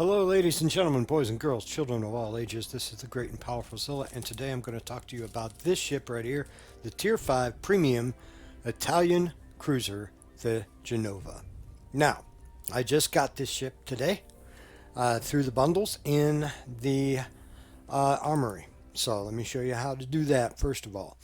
Hello, ladies and gentlemen, boys and girls, children of all ages. This is the great and powerful Zilla, and today I'm going to talk to you about this ship right here, the Tier 5 Premium Italian Cruiser, the Genova. Now, I just got this ship today through the bundles in the armory. So let me show you how to do that first of all.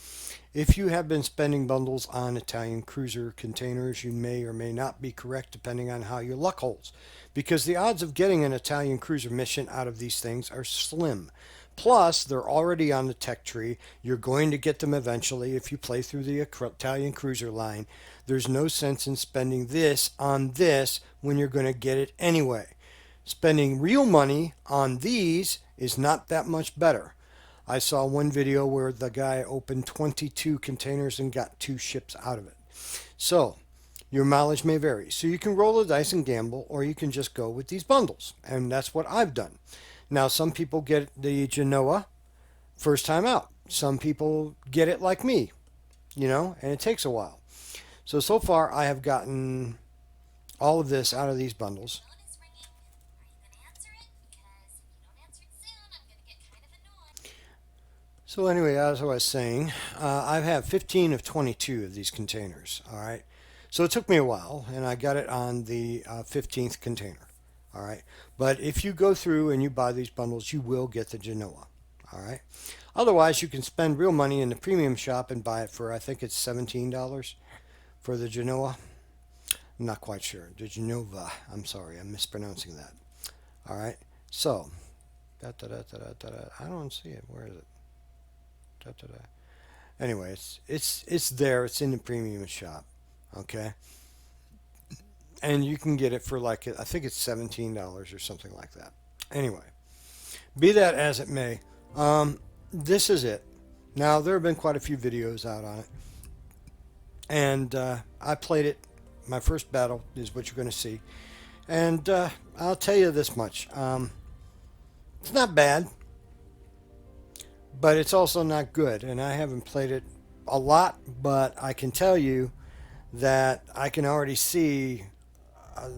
If you have been spending bundles on Italian cruiser containers, you may or may not be correct depending on how your luck holds, because the odds of getting an Italian cruiser mission out of these things are slim. Plus, they're already on the tech tree. You're going to get them eventually if you play through the Italian cruiser line. There's no sense in spending this on this when you're going to get it anyway. Spending real money on these is not that much better. I saw one video where the guy opened 22 containers and got 2 ships out of it. So, your mileage may vary. So you can roll the dice and gamble, or you can just go with these bundles. And that's what I've done. Now, some people get the Genoa first time out. Some people get it like me, and it takes a while. So far, I have gotten all of this out of these bundles. So anyway, as I was saying, I have 15 of 22 of these containers, all right? So it took me a while, and I got it on the 15th container, all right? But if you go through and you buy these bundles, you will get the Genoa, all right? Otherwise, you can spend real money in the premium shop and buy it for, I think it's $17 for the Genoa. I'm not quite sure. The Genova. I'm sorry, I'm mispronouncing that. All right? So, I don't see it. Where is it? Anyway, it's there. It's in the premium shop. Okay, and you can get it for like I think it's $17 or something like that. Anyway, be that as it may, this is it. Now there have been quite a few videos out on it, and I played it. My first battle is what you're going to see, and I'll tell you this much: it's not bad. But it's also not good, and I haven't played it a lot, but I can tell you that I can already see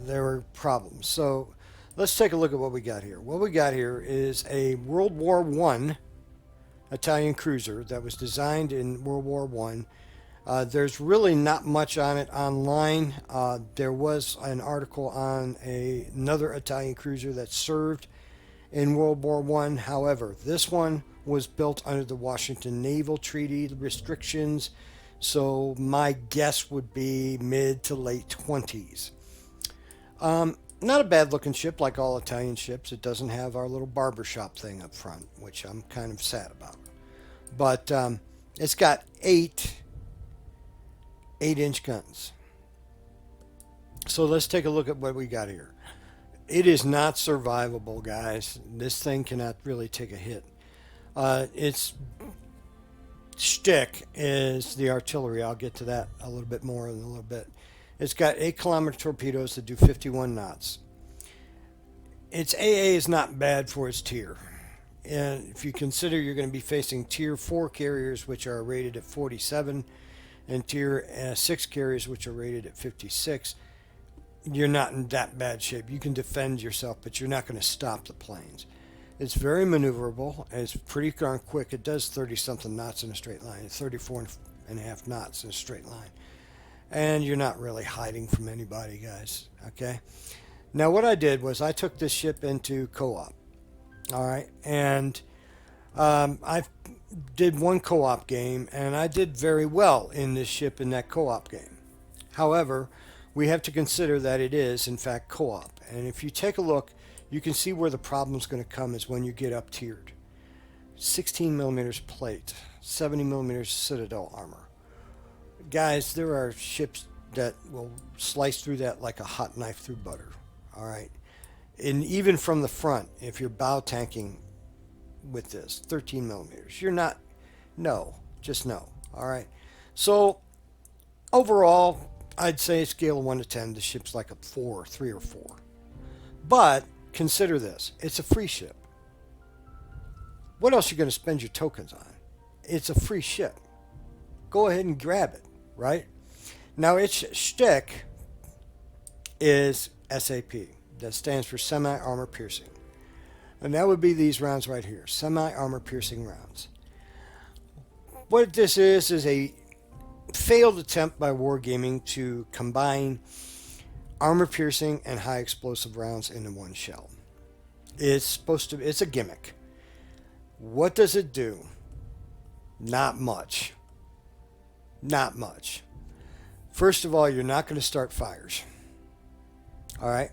there are problems. So let's take a look at what we got here. What we got here is a World War I Italian cruiser that was designed in World War I. There's really not much on it online. There was an article on another Italian cruiser that served in World War I. However, this one was built under the Washington Naval Treaty restrictions, so my guess would be mid to late 20s. Not a bad looking ship like all Italian ships. It doesn't have our little barbershop thing up front, which I'm kind of sad about. But it's got 8-inch guns. So let's take a look at what we got here. It is not survivable, guys. This thing cannot really take a hit. Its shtick is the artillery. I'll get to that a little bit more in a little bit. It's got 8-kilometer torpedoes that do 51 knots. Its AA is not bad for its tier. And if you consider you're going to be facing tier 4 carriers, which are rated at 47, and tier 6 carriers, which are rated at 56, you're not in that bad shape. You can defend yourself, but you're not going to stop the planes. It's very maneuverable. It's pretty darn quick. It does 30-something knots in a straight line. 34.5 knots in a straight line. And you're not really hiding from anybody, guys. Okay? Now, what I did was I took this ship into co-op. All right? And I did one co-op game, and I did very well in this ship in that co-op game. However, we have to consider that it is, in fact, co-op. And if you take a look, you can see where the problem's going to come is when you get up tiered. 16 millimeters plate, 70 millimeters Citadel armor. Guys, there are ships that will slice through that like a hot knife through butter. All right. And even from the front, if you're bow tanking with this, 13 millimeters, you're not, no, just no. All right. So overall, I'd say scale of 1 to 10, the ship's like a 4, 3 or 4. But consider this. It's a free ship. What else are you going to spend your tokens on? It's a free ship. Go ahead and grab it, right? Now, its shtick is SAP. That stands for semi-armor piercing. And that would be these rounds right here, semi-armor piercing rounds. What this is a failed attempt by Wargaming to combine armor piercing and high explosive rounds into one shell. It's a gimmick. What does it do? Not much. Not much. First of all, you're not going to start fires. All right?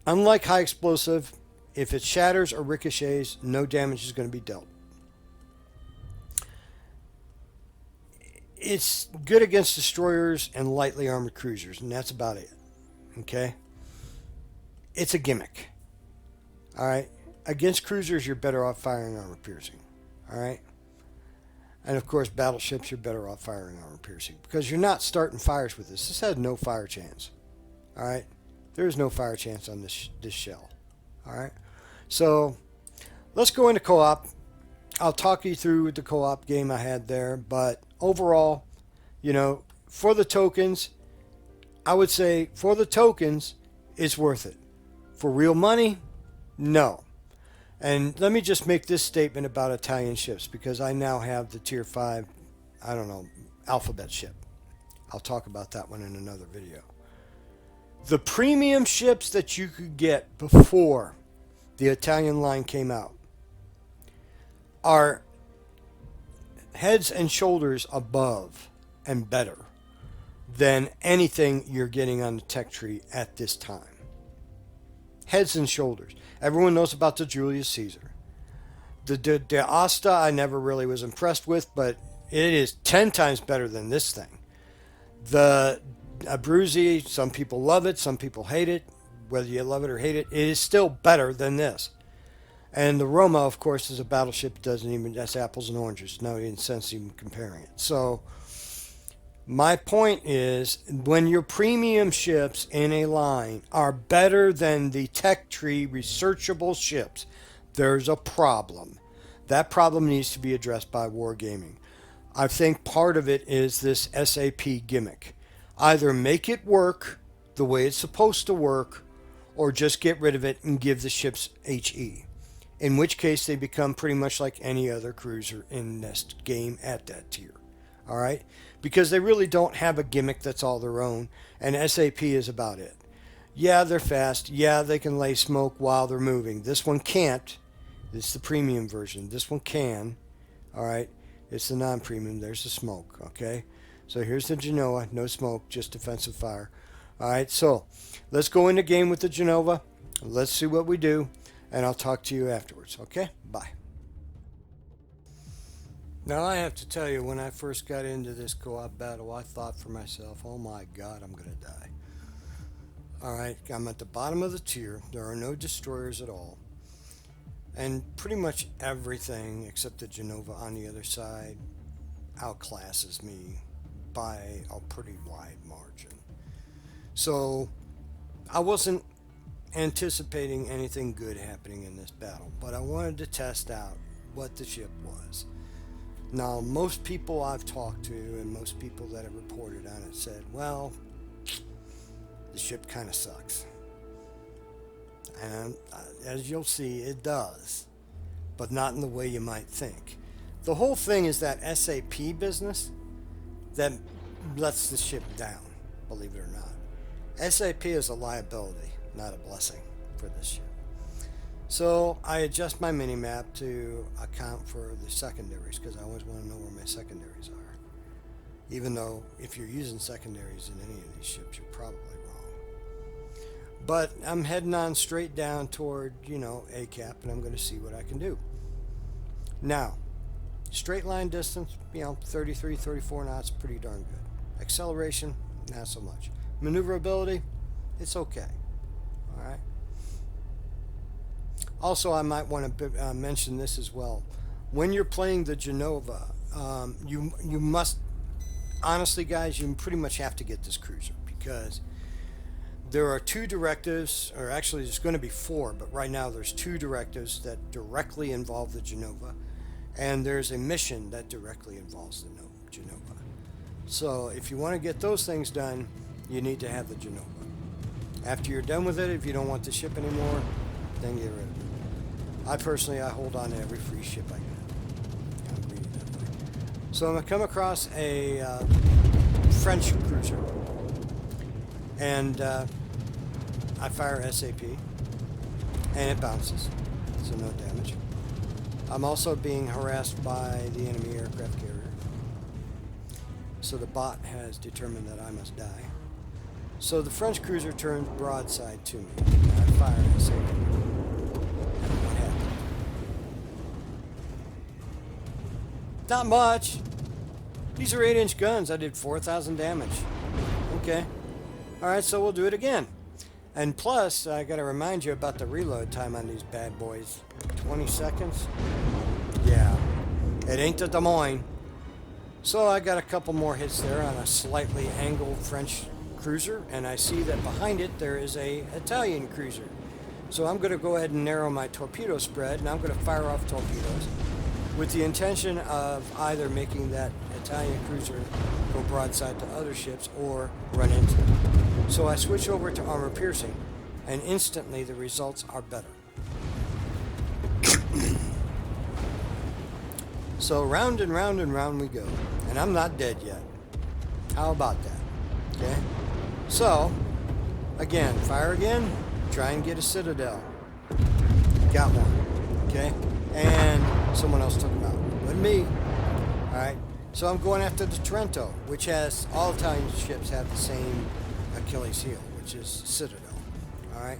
Unlike high explosive, if it shatters or ricochets, no damage is going to be dealt. It's good against destroyers and lightly armored cruisers, and that's about it. Okay? It's a gimmick. All right? Against cruisers, you're better off firing armor piercing. All right? And of course, battleships, you're better off firing armor piercing because you're not starting fires with this. This has no fire chance. All right? There is no fire chance on this shell. All right? So let's go into co-op. I'll talk you through the co-op game I had there, but overall, you know, for the tokens, I would say for the tokens, it's worth it. For real money, no. And let me just make this statement about Italian ships because I now have the tier 5, I don't know, alphabet ship. I'll talk about that one in another video. The premium ships that you could get before the Italian line came out are heads and shoulders above and better than anything you're getting on the tech tree at this time. Heads and shoulders. Everyone knows about the Julius Caesar. The De Asta I never really was impressed with, but it is 10 times better than this thing. The Abruzzi, some people love it, some people hate it. Whether you love it or hate it, it is still better than this. And the Roma, of course, is a battleship. That's apples and oranges. No sense even comparing it. So my point is, when your premium ships in a line are better than the tech tree researchable ships, there's a problem. That problem needs to be addressed by Wargaming. I think part of it is this SAP gimmick. Either make it work the way it's supposed to work, or just get rid of it and give the ships HE. In which case they become pretty much like any other cruiser in this game at that tier. All right? Because they really don't have a gimmick that's all their own, and SAP is about it. Yeah, they're fast. Yeah, they can lay smoke while they're moving. This one can't. It's the premium version. This one can. All right? It's the non-premium. There's the smoke. Okay? So here's the Genoa. No smoke, just defensive fire. All right, so let's go into game with the Genova. Let's see what we do, and I'll talk to you afterwards. Okay? Bye. Now, I have to tell you, when I first got into this co-op battle, I thought for myself, oh my God, I'm going to die. All right, I'm at the bottom of the tier. There are no destroyers at all. And pretty much everything except the Genova on the other side outclasses me by a pretty wide margin. So I wasn't anticipating anything good happening in this battle, but I wanted to test out what the ship was. Now, most people I've talked to and most people that have reported on it said, well, the ship kind of sucks. And as you'll see, it does, but not in the way you might think. The whole thing is that SAP business that lets the ship down, believe it or not. SAP is a liability, not a blessing for this ship. So I adjust my mini-map to account for the secondaries because I always want to know where my secondaries are. Even though if you're using secondaries in any of these ships, you're probably wrong. But I'm heading on straight down toward, ACAP, and I'm going to see what I can do. Now, straight line distance, 33, 34 knots, pretty darn good. Acceleration, not so much. Maneuverability, it's okay. All right. Also, I might want to mention this as well. When you're playing the Genova, you must, honestly, guys, you pretty much have to get this cruiser because there are 2 directives, or actually there's going to be 4, but right now there's 2 directives that directly involve the Genova, and there's a mission that directly involves the Genova. So if you want to get those things done, you need to have the Genova. After you're done with it, if you don't want the ship anymore, then get rid of it. I hold on to every free ship I get. I'm greedy that way. So I'm going to come across a French cruiser, and I fire SAP, and it bounces, so no damage. I'm also being harassed by the enemy aircraft carrier. So the bot has determined that I must die. So the French cruiser turns broadside to me. I fire SAP. And what happened? Not much. These are 8-inch guns. I did 4,000 damage. Okay. Alright, so we'll do it again. And plus, I gotta remind you about the reload time on these bad boys. 20 seconds? Yeah. It ain't the Des Moines. So I got a couple more hits there on a slightly angled French cruiser, and I see that behind it there is a Italian cruiser. So I'm gonna go ahead and narrow my torpedo spread, and I'm gonna fire off torpedoes with the intention of either making that Italian cruiser go broadside to other ships or run into them. So I switch over to armor piercing, and instantly the results are better. So round and round and round we go, and I'm not dead yet. How about that? Okay. So again, fire again. Try and get a citadel. Got one. Okay. And someone else took him out. Wasn't me. All right. So I'm going after the Trento, which has all Italian ships have the same Achilles heel, which is citadel. All right.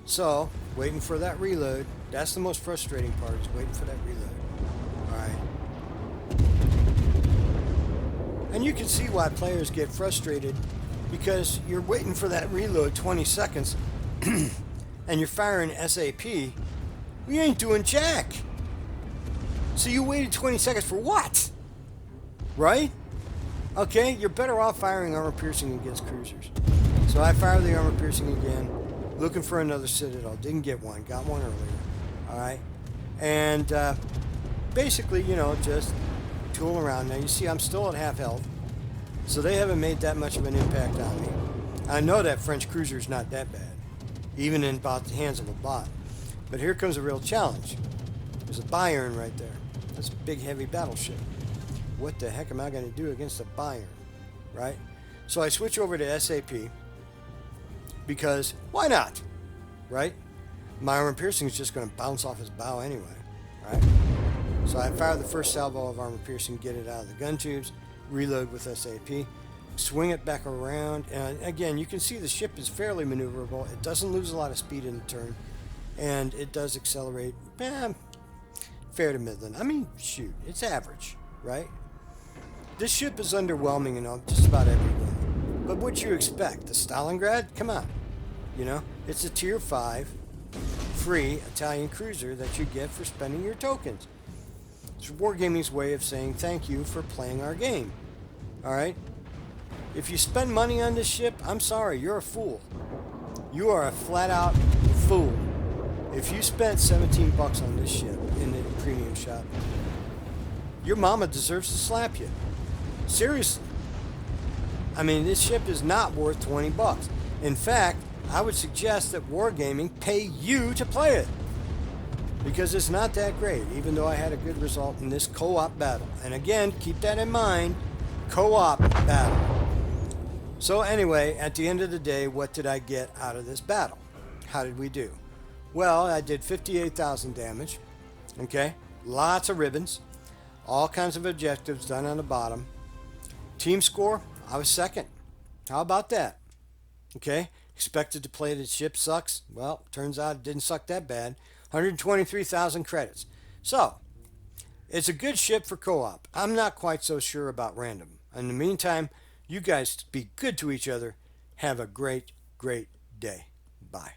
So waiting for that reload. That's the most frustrating part, is waiting for that reload. All right. And you can see why players get frustrated, because you're waiting for that reload 20 seconds and you're firing SAP. We ain't doing jack. So you waited 20 seconds for what? Right? Okay, you're better off firing armor piercing against cruisers. So I fired the armor piercing again, looking for another citadel. Didn't get one, got one earlier. Alright? And basically, just tool around. Now you see I'm still at half health, so they haven't made that much of an impact on me. I know that French cruiser is not that bad, even in about the hands of a bot. But here comes a real challenge. There's a Bayern right there. That's a big heavy battleship. What the heck am I going to do against a Bayern, right? So I switch over to SAP, because why not, right? My armor piercing is just going to bounce off his bow anyway, right? So I fire the first salvo of armor piercing, get it out of the gun tubes, reload with SAP, swing it back around, and again, you can see the ship is fairly maneuverable. It doesn't lose a lot of speed in the turn, and it does accelerate fair to middling. I mean, shoot, it's average, right? This ship is underwhelming in just about every way. But what you expect? The Stalingrad? Come on. It's a tier 5 free Italian cruiser that you get for spending your tokens. It's Wargaming's way of saying thank you for playing our game. Alright? If you spend money on this ship, I'm sorry, you're a fool. You are a flat out fool. If you spent 17 bucks on this ship in the premium shop, your mama deserves to slap you. Seriously. I mean, this ship is not worth 20 bucks. In fact, I would suggest that Wargaming pay you to play it, because it's not that great, even though I had a good result in this co-op battle. And again, keep that in mind, co-op battle. So anyway, at the end of the day, what did I get out of this battle? How did we do? Well, I did 58,000 damage, okay? Lots of ribbons, all kinds of objectives done on the bottom. Team score, I was second. How about that? Okay, expected to play the ship sucks. Well, turns out it didn't suck that bad. 123,000 credits. So, it's a good ship for co-op. I'm not quite so sure about random. In the meantime, you guys be good to each other. Have a great, great day. Bye.